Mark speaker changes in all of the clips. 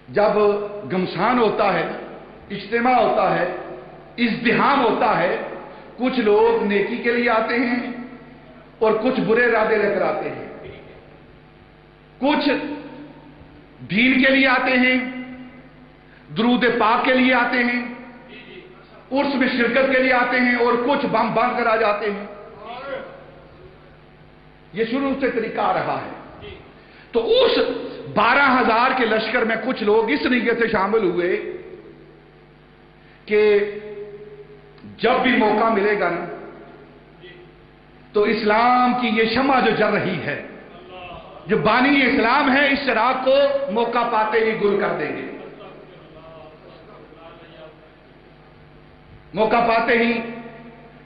Speaker 1: جب گمسان ہوتا ہے، اجتماع ہوتا ہے، ازدحام ہوتا ہے، کچھ لوگ نیکی کے لیے آتے ہیں اور کچھ برے ارادے لے کر آتے ہیں، کچھ دین کے لیے آتے ہیں، درود پاک کے لیے آتے ہیں، عرس میں شرکت کے لیے آتے ہیں، اور کچھ بم باندھ کر آ جاتے ہیں۔ یہ شروع سے طریقہ رہا ہے۔ تو اس 12,000 کے لشکر میں کچھ لوگ اس نیت سے شامل ہوئے کہ جب بھی موقع ملے گا نا تو اسلام کی یہ شمع جو جل رہی ہے، جو بانی اسلام ہے، اس چراغ کو موقع پاتے ہی گل کر دیں گے، موقع پاتے ہی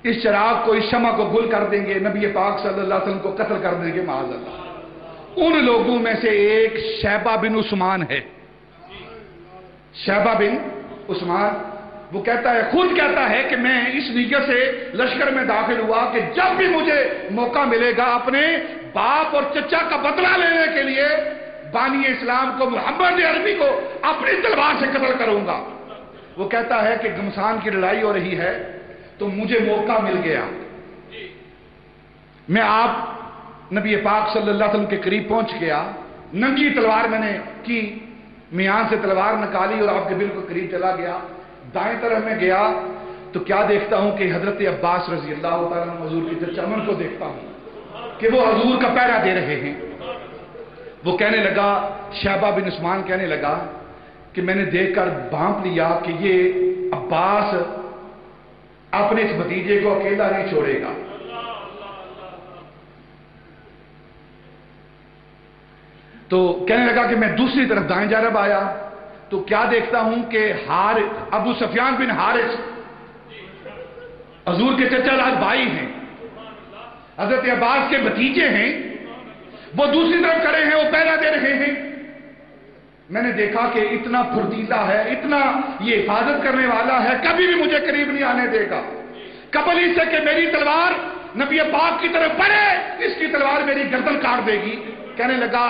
Speaker 1: اس چراغ کو، اس شمع کو گل کر دیں گے، نبی پاک صلی اللہ علیہ وسلم کو قتل کر دیں گے معاذ اللہ۔ ان لوگوں میں سے ایک شیبہ بن عثمان ہے، شیبہ بن عثمان، وہ کہتا ہے، خود کہتا ہے کہ میں اس نیت سے لشکر میں داخل ہوا کہ جب بھی مجھے موقع ملے گا اپنے باپ اور چچا کا بدلہ لینے کے لیے بانی اسلام کو، محمد عربی کو اپنی تلوار سے قتل کروں گا۔ وہ کہتا ہے کہ گمسان کی لڑائی ہو رہی ہے تو مجھے موقع مل گیا، میں آپ نبی پاک صلی اللہ علیہ وسلم کے قریب پہنچ گیا، ننگی تلوار میں نے کی، میان سے تلوار نکالی اور آپ کے بالکل قریب چلا گیا۔ دائیں طرف میں گیا تو کیا دیکھتا ہوں کہ حضرت عباس رضی اللہ تعالیٰ عنہ حضور کی چچا، ان کو دیکھتا ہوں کہ وہ حضور کا پہرا دے رہے ہیں۔ وہ کہنے لگا، شیبہ بن عثمان کہنے لگا کہ میں نے دیکھ کر بھانپ لیا کہ یہ عباس اپنے اس بھتیجے کو اکیلا نہیں چھوڑے گا۔ تو کہنے لگا کہ میں دوسری طرف دائیں جانب آیا تو کیا دیکھتا ہوں کہ ابو سفیان بن حارث، حضور کے چچا زاد بھائی ہیں، حضرت عباس کے بھتیجے ہیں، وہ دوسری طرف کھڑے ہیں، وہ پہرا دے رہے ہیں۔ میں نے دیکھا کہ اتنا پھردیلا ہے، اتنا یہ حفاظت کرنے والا ہے، کبھی بھی مجھے قریب نہیں آنے دے گا، قبل اس سے کہ میری تلوار نبی پاک کی طرف بڑھے اس کی تلوار میری گردن کاٹ دے گی۔ کہنے لگا،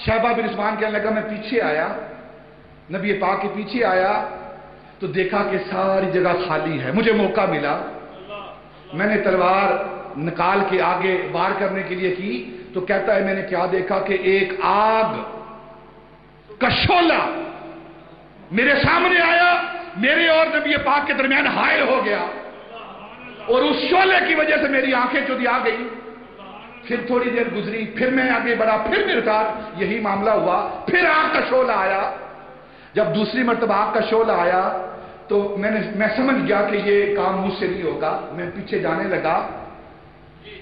Speaker 1: شیبہ بن عثمان کہنے لگا، میں پیچھے آیا، نبی پاک کے پیچھے آیا تو دیکھا کہ ساری جگہ خالی ہے، مجھے موقع ملا، میں نے تلوار نکال کے آگے وار کرنے کے لیے کی تو کہتا ہے میں نے کیا دیکھا کہ ایک آگ کا شعلہ میرے سامنے آیا، میرے اور نبی پاک کے درمیان حائل ہو گیا، اور اس شعلے کی وجہ سے میری آنکھیں چودی آ گئی۔ پھر تھوڑی دیر گزری، پھر میں آگے بڑھا، پھر میرے ساتھ یہی معاملہ ہوا، پھر آگ کا شعلہ آیا۔ جب دوسری مرتبہ آگ کا شعلہ آیا تو میں سمجھ گیا کہ یہ کام مجھ سے نہیں ہوگا، میں پیچھے جانے لگا،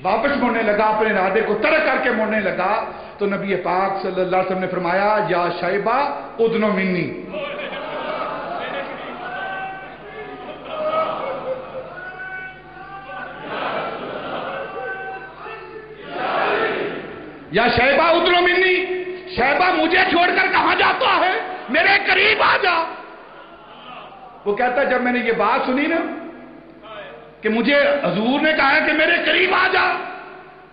Speaker 1: واپس مڑنے لگا، اپنے ارادے کو ترک کر کے مڑنے لگا تو نبی پاک صلی اللہ علیہ وسلم نے فرمایا، یا شیبہ ادنو منی، یا شیبہ ادنو منی، شیبہ مجھے چھوڑ کر کہاں جاتا ہے، میرے قریب آ جا۔ وہ کہتا ہے جب میں نے یہ بات سنی نا کہ مجھے حضور نے کہا کہ میرے قریب آ جا،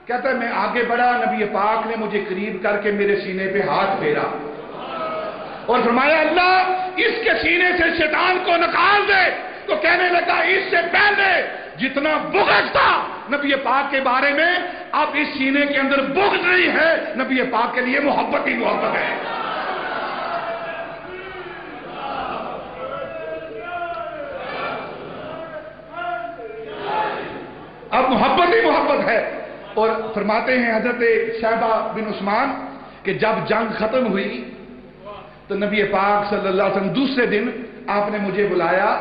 Speaker 1: کہتا ہے میں آگے بڑھا، نبی پاک نے مجھے قریب کر کے میرے سینے پہ ہاتھ پھیرا اور فرمایا، اللہ اس کے سینے سے شیطان کو نکال دے۔ تو کہنے لگا، اس سے پہلے جتنا بغض تھا نبی پاک کے بارے میں، اب اس سینے کے اندر بغض نہیں ہے، نبی پاک کے لیے محبت ہی محبت ہے۔ اب محبت ہی محبت ہے۔ اور فرماتے ہیں حضرت شیبہ بن عثمان کہ جب جنگ ختم ہوئی تو نبی پاک صلی اللہ علیہ وسلم دوسرے دن آپ نے مجھے بلایا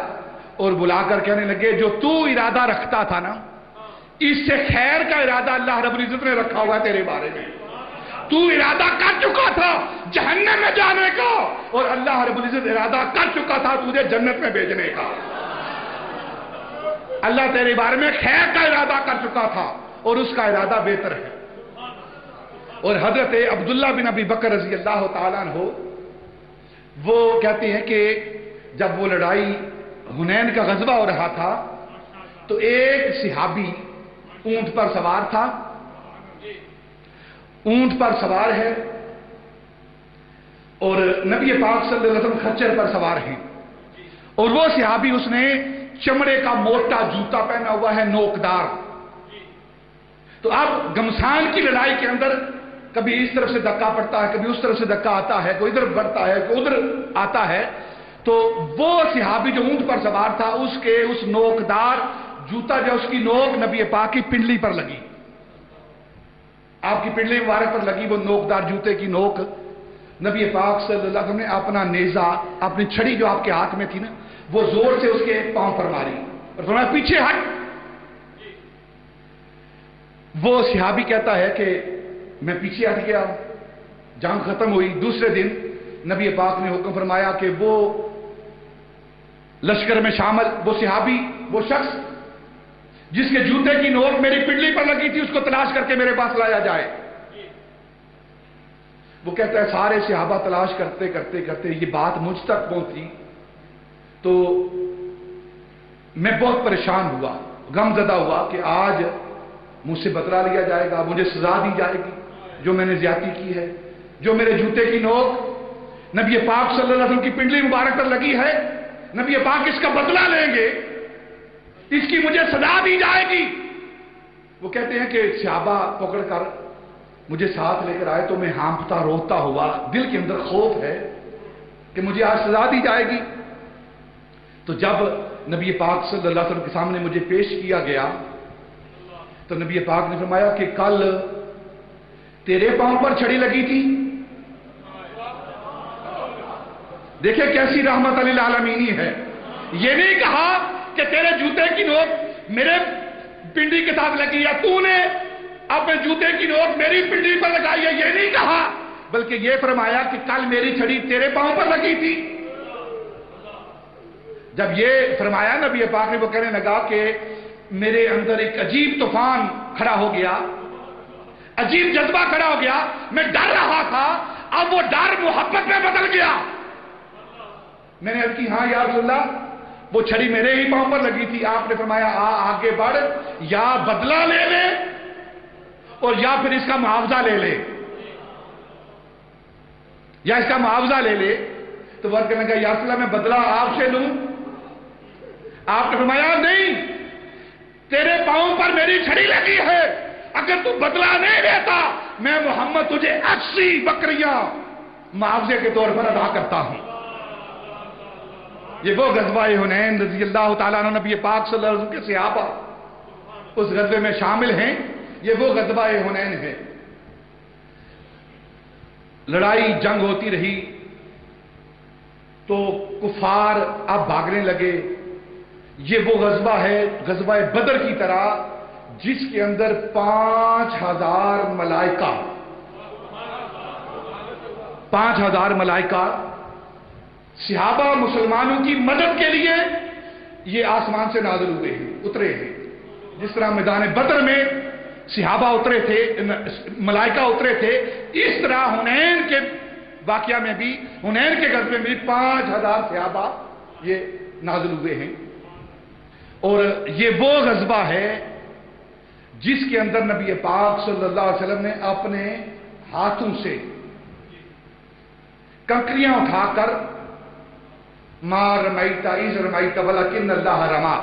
Speaker 1: اور بلا کر کہنے لگے، جو تو ارادہ رکھتا تھا نا، اس سے خیر کا ارادہ اللہ رب العزت نے رکھا ہوا ہے تیرے بارے میں، تو ارادہ کر چکا تھا جہنم میں جانے کا اور اللہ رب العزت ارادہ کر چکا تھا تجھے جنت میں بھیجنے کا۔ اللہ تیرے بارے میں خیر کا ارادہ کر چکا تھا اور اس کا ارادہ بہتر ہے۔ اور حضرت عبداللہ بن ابی بکر رضی اللہ تعالیٰ عنہ وہ کہتے ہیں کہ جب وہ لڑائی حنین کا غزوہ ہو رہا تھا تو ایک صحابی اونٹ پر سوار تھا، اونٹ پر سوار ہے، اور نبی پاک صلی اللہ علیہ وسلم خچر پر سوار ہیں، اور وہ صحابی اس نے چمڑے کا موٹا جوتا پہنا ہوا ہے نوکدار. تو اب گمسان کی لڑائی کے اندر کبھی اس طرف سے دھکا پڑتا ہے، کبھی اس طرف سے دھکا آتا ہے، کوئی ادھر بڑھتا ہے، کوئی ادھر آتا ہے. تو وہ صحابی جو اونٹ پر سوار تھا، اس کے اس نوکدار جوتا جو اس کی نوک نبی پاک کی پنڈلی پر لگی، آپ کی پنڈلی مبارک پر لگی وہ نوکدار جوتے کی نوک. نبی پاک صلی اللہ علیہ وسلم نے اپنا نیزہ، اپنی چھڑی جو آپ کے ہاتھ میں تھی نا، وہ زور سے اس کے پاؤں پر ماری اور فرمایا پیچھے ہٹ. وہ صحابی کہتا ہے کہ میں پیچھے ہٹ گیا، جنگ ختم ہوئی. دوسرے دن نبی پاک نے حکم فرمایا کہ وہ لشکر میں شامل وہ صحابی، وہ شخص جس کے جوتے کی نوک میری پنڈلی پر لگی تھی، اس کو تلاش کر کے میرے پاس لایا جائے. وہ کہتا ہے سارے صحابہ تلاش کرتے کرتے کرتے یہ بات مجھ تک پہنچی تو میں بہت پریشان ہوا، غم زدہ ہوا کہ آج مجھ سے بدلہ لیا جائے گا، مجھے سزا دی جائے گی جو میں نے زیادتی کی ہے، جو میرے جوتے کی نوک نبی پاک صلی اللہ علیہ وسلم کی پنڈلی مبارک پر لگی ہے، نبی پاک اس کا بدلہ لیں گے، اس کی مجھے سزا دی جائے گی. وہ کہتے ہیں کہ صحابہ پکڑ کر مجھے ساتھ لے کر آئے تو میں ہانپتا روتا ہوا، دل کے اندر خوف ہے کہ مجھے آج سزا دی جائے گی. تو جب نبی پاک صلی اللہ علیہ وسلم کے سامنے مجھے پیش کیا گیا تو نبی پاک نے فرمایا کہ کل تیرے پاؤں پر چھڑی لگی تھی. دیکھیں کیسی رحمت للعالمینی ہے. یہ نہیں کہا کہ تیرے جوتے کی نوک میرے پنڈلی کے ساتھ لگی یا تو نے اپنے جوتے کی نوک میری پنڈلی پر لگائی ہے، یہ نہیں کہا، بلکہ یہ فرمایا کہ کل میری چھڑی تیرے پاؤں پر لگی تھی. جب یہ فرمایا نبی پاک نے وہ کہنے لگا کہ میرے اندر ایک عجیب طوفان کھڑا ہو گیا، عجیب جذبہ کھڑا ہو گیا، میں ڈر رہا تھا، اب وہ ڈر محبت میں بدل گیا. میں نے عرض کی ہاں یا رسول اللہ وہ چھڑی میرے ہی پاؤں پر لگی تھی. آپ نے فرمایا آگے بڑھ، یا بدلہ لے لے اور یا پھر اس کا معاوضہ لے لے، یا اس کا معاوضہ لے لے. تو وہ کہنے لگا یا رسول اللہ میں بدلہ آپ سے لوں. آپ نے فرمایا نہیں، تیرے پاؤں پر میری چھڑی لگی ہے، اگر تو بدلہ نہیں لیتا میں محمد تجھے 80 بکریاں معاوضے کے طور پر ادا کرتا ہوں. یہ وہ غزوہ حنین رضی اللہ تعالیٰ عنہ نبی پاک صلی اللہ علیہ وسلم کے صحابہ اس غزوے میں شامل ہیں. یہ وہ غزوہ حنین ہے. لڑائی جنگ ہوتی رہی تو کفار اب بھاگنے لگے. یہ وہ غزوہ ہے غزوہ بدر کی طرح جس کے اندر 5000 ملائکہ 5000 ملائکہ صحابہ مسلمانوں کی مدد کے لیے یہ آسمان سے نازل ہوئے ہیں، اترے ہیں. جس طرح میدان بدر میں صحابہ اترے تھے، ملائکہ اترے تھے، اس طرح حنین کے واقعہ میں بھی، حنین کے غزوے میں بھی 5000 صحابہ یہ نازل ہوئے ہیں. اور یہ وہ غزوہ ہے جس کے اندر نبی پاک صلی اللہ علیہ وسلم نے اپنے ہاتھوں سے کنکریاں اٹھا کر ما رمیت اذ رمیت ولکن اللہ رما،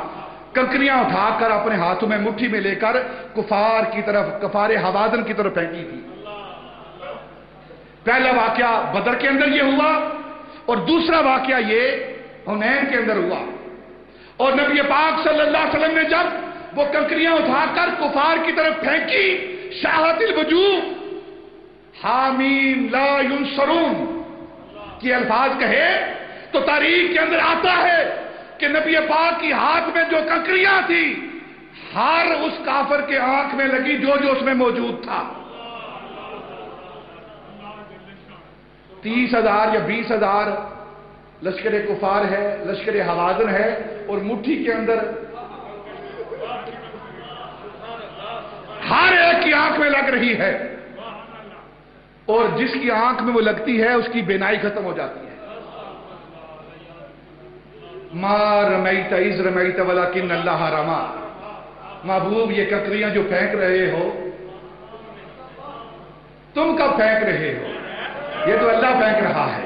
Speaker 1: کنکریاں اٹھا کر اپنے ہاتھوں میں مٹھی میں لے کر کفار کی طرف، کفار حوازن کی طرف پھینکی تھی. پہلا واقعہ بدر کے اندر یہ ہوا اور دوسرا واقعہ یہ حنین کے اندر ہوا. اور نبی پاک صلی اللہ علیہ وسلم نے جب وہ کنکریاں اٹھا کر کفار کی طرف پھینکی، شاہت الوجوہ حامیم لا ینصرون کی الفاظ کہے تو تاریخ کے اندر آتا ہے کہ نبی پاک کی ہاتھ میں جو کنکریاں تھی ہر اس کافر کے آنکھ میں لگی جو جو اس میں موجود تھا. 30,000 یا 20,000 لشکر کفار ہے، لشکر حوازن ہے، اور مٹھی کے اندر ہر ایک کی آنکھ میں لگ رہی ہے، اور جس کی آنکھ میں وہ لگتی ہے اس کی بینائی ختم ہو جاتی ہے. ما رمیت اذ رمیت ولکن اللہ رما. محبوب یہ کنکریاں جو پھینک رہے ہو تم کب پھینک رہے ہو؟ یہ تو اللہ پھینک رہا ہے.